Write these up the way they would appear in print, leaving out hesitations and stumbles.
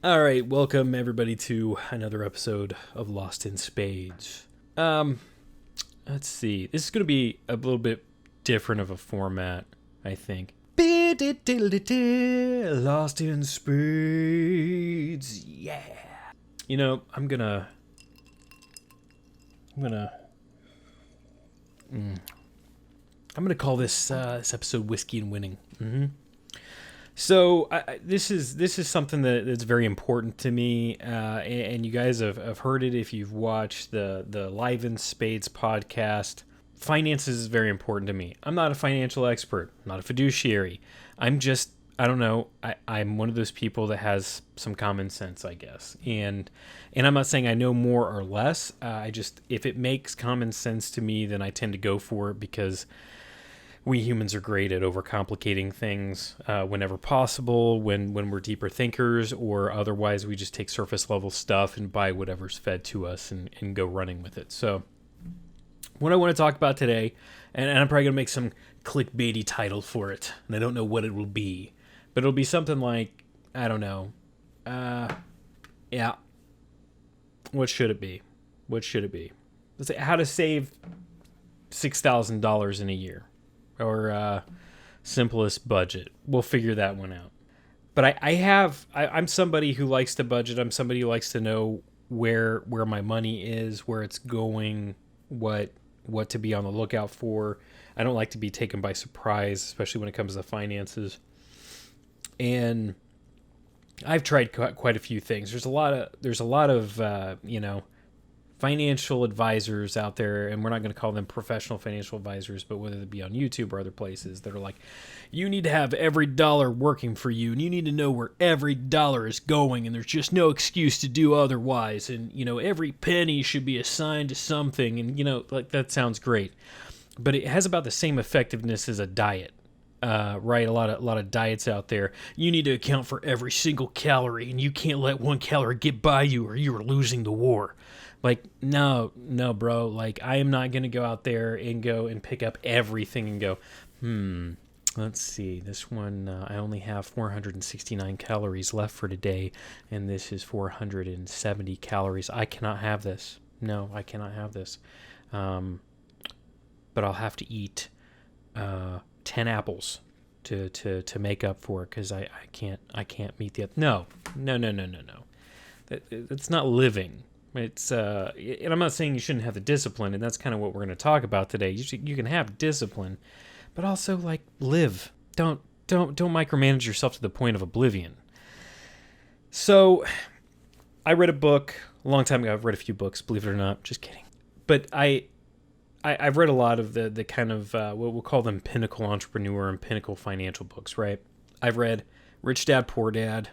All right, welcome everybody to another episode of Lost in Spades. Um, let's see. This is going to be a little bit different of a format, I think. Lost in Spades. Yeah. You know, I'm gonna call this episode "Whiskey and Winning." So this is something that's very important to me, and you guys have heard it if you've watched the Live in Spades podcast. Finances is very important to me. I'm not a financial expert. I'm not a fiduciary. I don't know. I'm one of those people that has some common sense, I guess. And I'm not saying I know more or less. I just, if it makes common sense to me, then I tend to go for it because we humans are great at overcomplicating things whenever possible, when we're deeper thinkers, or otherwise we just take surface level stuff and buy whatever's fed to us and go running with it. So what I want to talk about today, and I'm probably going to make some clickbaity title for it, and I don't know what it will be, but it'll be something like, I don't know, yeah, what should it be? What should it be? Let's say how to save $6,000 in a year, or simplest budget. We'll figure that one out. But I'm somebody who likes to budget. I'm somebody who likes to know where my money is, where it's going, what to be on the lookout for. I don't like to be taken by surprise, especially when it comes to finances. And I've tried quite a few things. There's a lot of financial advisors out there, and we're not going to call them professional financial advisors, but whether it be on YouTube or other places that are like, you need to have every dollar working for you, and you need to know where every dollar is going, and there's just no excuse to do otherwise, and every penny should be assigned to something, and like that sounds great, but it has about the same effectiveness as a diet. Right, a lot of diets out there. You need to account for every single calorie, and you can't let one calorie get by you, or you are losing the war. Like, no, bro. Like, I am not gonna go out there and go and pick up everything and go, let's see. This one, I only have 469 calories left for today, and this is 470 calories. I cannot have this. No, I cannot have this. But I'll have to eat 10 apples to make up for it because I can't meet the no. That's not living. It's and I'm not saying you shouldn't have the discipline, and that's kind of what we're going to talk about today. You can have discipline, but also like live. Don't micromanage yourself to the point of oblivion. So I read a book a long time ago. I've read a few books, believe it or not. Just kidding. But I've read a lot of the kind of what we'll call them pinnacle entrepreneur and pinnacle financial books, right? I've read Rich Dad Poor Dad,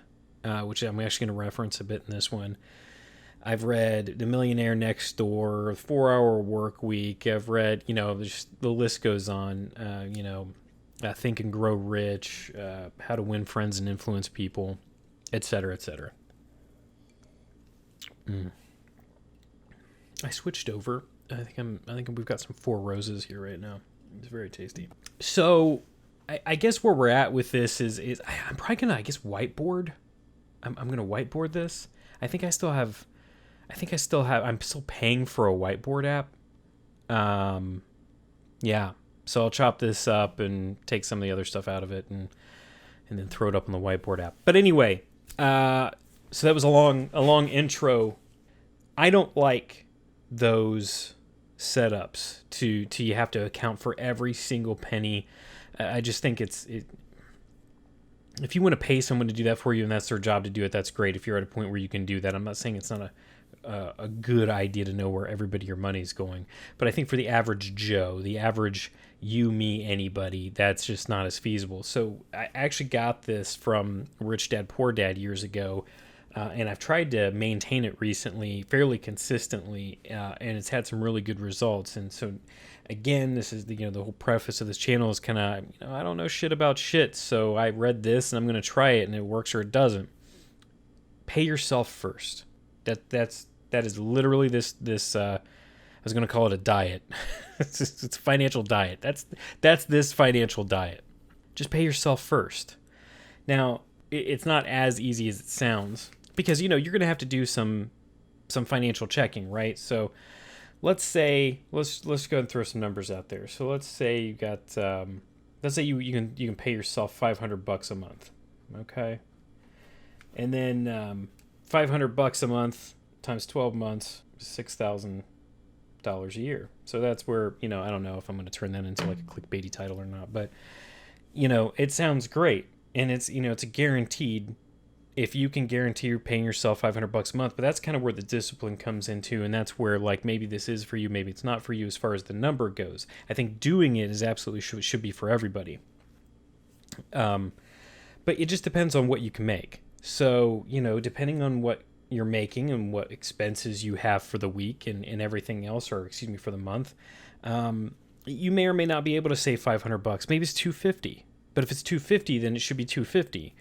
which I'm actually going to reference a bit in this one. I've read The Millionaire Next Door, 4 Hour Work Week. I've read, just, the list goes on. Think and Grow Rich, How to Win Friends and Influence People, etc., etc. I switched over. I think we've got some Four Roses here right now. It's very tasty. So, I guess where we're at with this is I'm probably gonna whiteboard. I'm gonna whiteboard this. I'm still paying for a whiteboard app. Yeah. So I'll chop this up and take some of the other stuff out of it and then throw it up on the whiteboard app. But anyway, so that was a long intro. I don't like those setups to you have to account for every single penny. I just think if you want to pay someone to do that for you and that's their job to do it, that's great. If you're at a point where you can do that, I'm not saying it's not a good idea to know where your money is going, but I think for the average Joe, the average you, me, anybody, that's just not as feasible. So I actually got this from Rich Dad Poor Dad years ago. And I've tried to maintain it recently fairly consistently, and it's had some really good results. And so, again, this is the whole preface of this channel is kind of, I don't know shit about shit, so I read this and I'm going to try it, and it works or it doesn't. Pay yourself first. That is literally this. I was going to call it a diet. it's a financial diet. That's this financial diet. Just pay yourself first. Now, it's not as easy as it sounds. because you're going to have to do some financial checking, right? So let's say let's go and throw some numbers out there. So let's say you got let's say you can pay yourself $500 a month, okay? And then $500 a month times 12 months, $6,000 a year. So that's where I don't know if I'm going to turn that into like a clickbaity title or not, but it sounds great, and it's it's a guaranteed. If you can guarantee you're paying yourself $500 a month, but that's kind of where the discipline comes into, and that's where like maybe this is for you, maybe it's not for you as far as the number goes. I think doing it is absolutely should be for everybody. But it just depends on what you can make. So depending on what you're making and what expenses you have for the week and everything else, or excuse me, for the month, you may or may not be able to save $500. Maybe it's $250, but if it's $250, then it should be $250.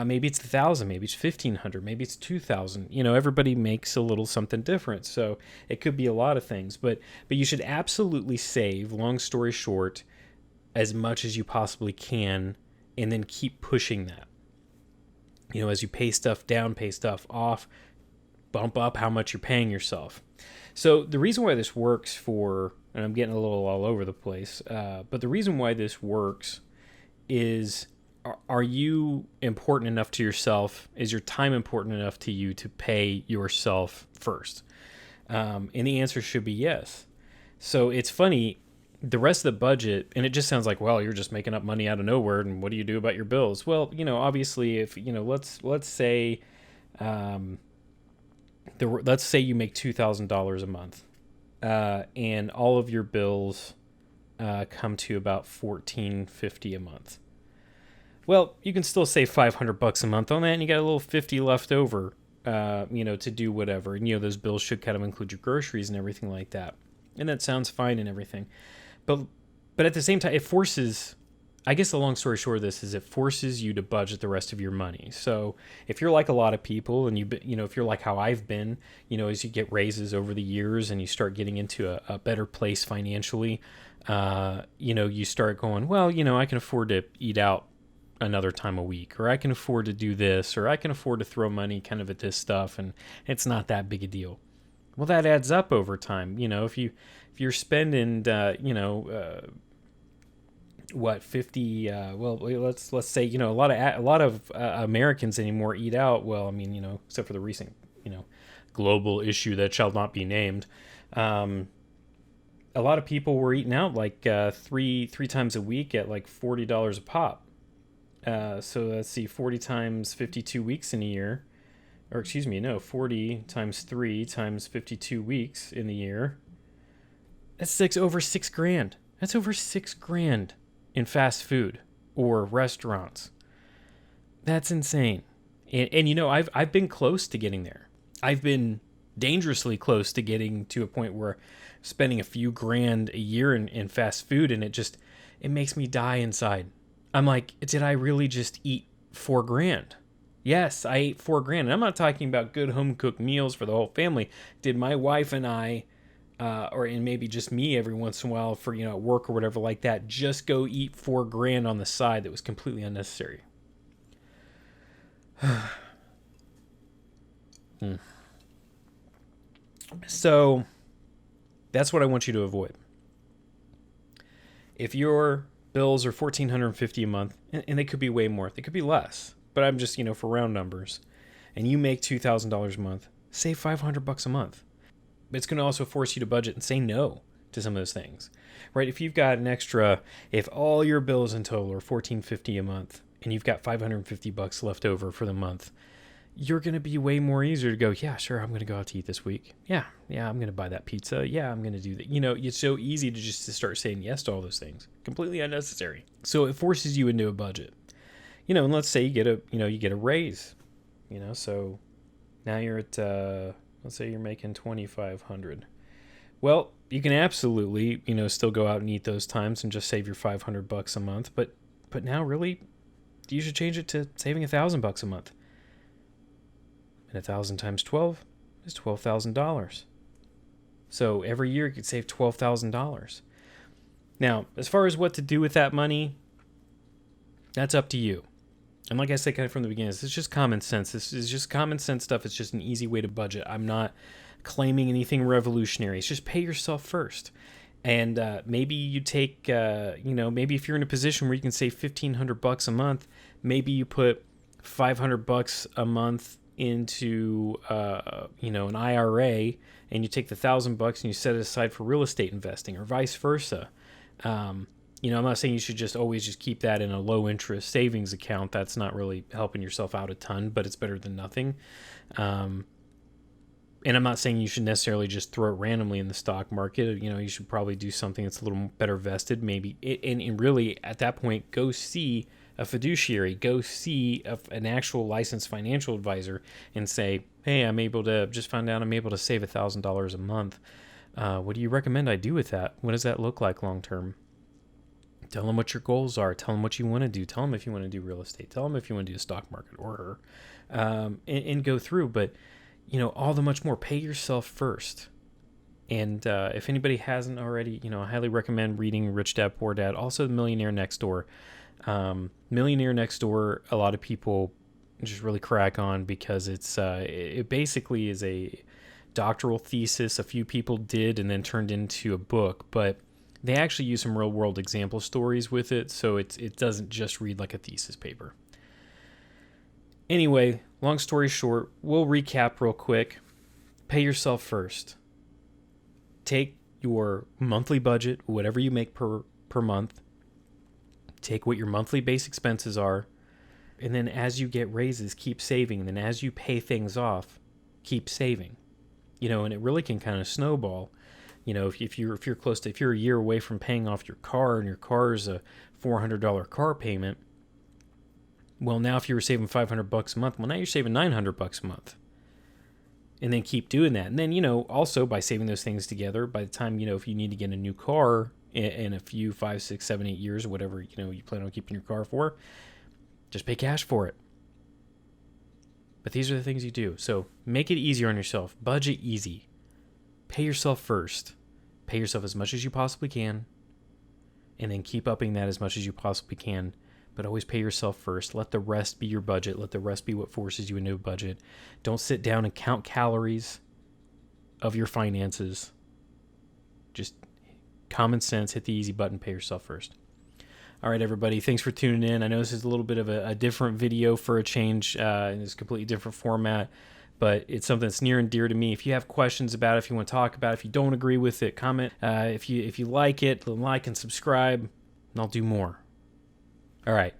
Maybe it's $1,000, maybe it's $1,500, maybe it's $2,000. Everybody makes a little something different, so it could be a lot of things. But you should absolutely save, long story short, as much as you possibly can, and then keep pushing that. As you pay stuff down, pay stuff off, bump up how much you're paying yourself. So the reason why this works and I'm getting a little all over the place, but the reason why this works is, are you important enough to yourself? Is your time important enough to you to pay yourself first? And the answer should be yes. So it's funny, the rest of the budget, and it just sounds like, well, you're just making up money out of nowhere, and what do you do about your bills? Well, obviously, if let's say, let's say you make $2,000 a month, and all of your bills come to about $1,450 a month. Well, you can still save $500 a month on that, and you got a little $50 left over, to do whatever. And those bills should kind of include your groceries and everything like that. And that sounds fine and everything, but at the same time, it forces. I guess the long story short of this is it forces you to budget the rest of your money. So if you're like a lot of people, and if you're like how I've been, as you get raises over the years and you start getting into a better place financially, you start going, well, I can afford to eat out another time a week, or I can afford to do this, or I can afford to throw money kind of at this stuff, and it's not that big a deal. Well, that adds up over time. If you're spending, what, 50, well, let's say, a lot of Americans anymore eat out. Well, I mean, except for the recent, global issue that shall not be named. A lot of people were eating out like three times a week at like $40 a pop. So let's see, 40 times 52 weeks in a year, or excuse me, no, 40 times 3 times 52 weeks in the year. That's over $6,000. That's over $6,000 in fast food or restaurants. That's insane. And I've been close to getting there. I've been dangerously close to getting to a point where spending a few grand a year in fast food, and it makes me die inside. I'm like, did I really just eat $4,000? Yes, I ate $4,000. And I'm not talking about good home cooked meals for the whole family. Did my wife and I, and maybe just me every once in a while for, at work or whatever like that, just go eat $4,000 on the side that was completely unnecessary? So that's what I want you to avoid. If your bills are $1,450 a month, and they could be way more, they could be less, but I'm just, for round numbers, and you make $2,000 a month, save $500 a month. But it's going to also force you to budget and say no to some of those things, right? If you've got an extra, if all your bills in total are $1,450 a month, and you've got $550 left over for the month, you're going to be way more easier to go, yeah, sure, I'm going to go out to eat this week. Yeah, I'm going to buy that pizza. Yeah, I'm going to do that. It's so easy to just start saying yes to all those things. Completely unnecessary. So it forces you into a budget. And let's say you get a raise. So now you're at, let's say you're making $2,500. Well, you can absolutely, still go out and eat those times and just save your $500 a month. But now really, you should change it to saving $1,000 a month. And 1,000 times 12 is $12,000. So every year you could save $12,000. Now, as far as what to do with that money, that's up to you. And like I said kind of from the beginning, this is just common sense. This is just common sense stuff. It's just an easy way to budget. I'm not claiming anything revolutionary. It's just pay yourself first. And maybe you take, maybe if you're in a position where you can save $1,500 a month, maybe you put $500 a month into, an IRA, and you take the $1,000 and you set it aside for real estate investing, or vice versa. I'm not saying you should just always just keep that in a low interest savings account. That's not really helping yourself out a ton, but it's better than nothing. And I'm not saying you should necessarily just throw it randomly in the stock market. You should probably do something that's a little better vested, maybe. And really, at that point, go see a fiduciary. Go see an actual licensed financial advisor and say, hey, I'm able to save $1,000 a month. What do you recommend I do with that? What does that look like long term? Tell them what your goals are. Tell them what you want to do. Tell them if you want to do real estate. Tell them if you want to do the stock market or her, and go through. But all the much more, pay yourself first. And if anybody hasn't already, I highly recommend reading Rich Dad Poor Dad. Also, The Millionaire Next Door. Millionaire Next Door, a lot of people just really crack on because it basically is a doctoral thesis a few people did and then turned into a book. But they actually use some real world example stories with it, so it doesn't just read like a thesis paper. Anyway, long story short, we'll recap real quick. Pay yourself first. Take your monthly budget, whatever you make per month. Take what your monthly base expenses are. And then as you get raises, keep saving. And then as you pay things off, keep saving. And it really can kind of snowball. If you're a year away from paying off your car and your car is a $400 car payment, well, now if you were saving $500 a month, well, now you're saving $900 a month. And then keep doing that. And then, also by saving those things together, by the time, if you need to get a new car in a few 5, 6, 7, 8 years, or whatever, you plan on keeping your car for, just pay cash for it. But these are the things you do. So make it easier on yourself. Budget easy. Pay yourself first. Pay yourself as much as you possibly can. And then keep upping that as much as you possibly can. But always pay yourself first. Let the rest be your budget. Let the rest be what forces you into a budget. Don't sit down and count calories of your finances. Just common sense. Hit the easy button. Pay yourself first. All right, everybody. Thanks for tuning in. I know this is a little bit of a different video for a change. In this completely different format. But it's something that's near and dear to me. If you have questions about it, if you want to talk about it, if you don't agree with it, comment. If you like it, like and subscribe, and I'll do more. All right.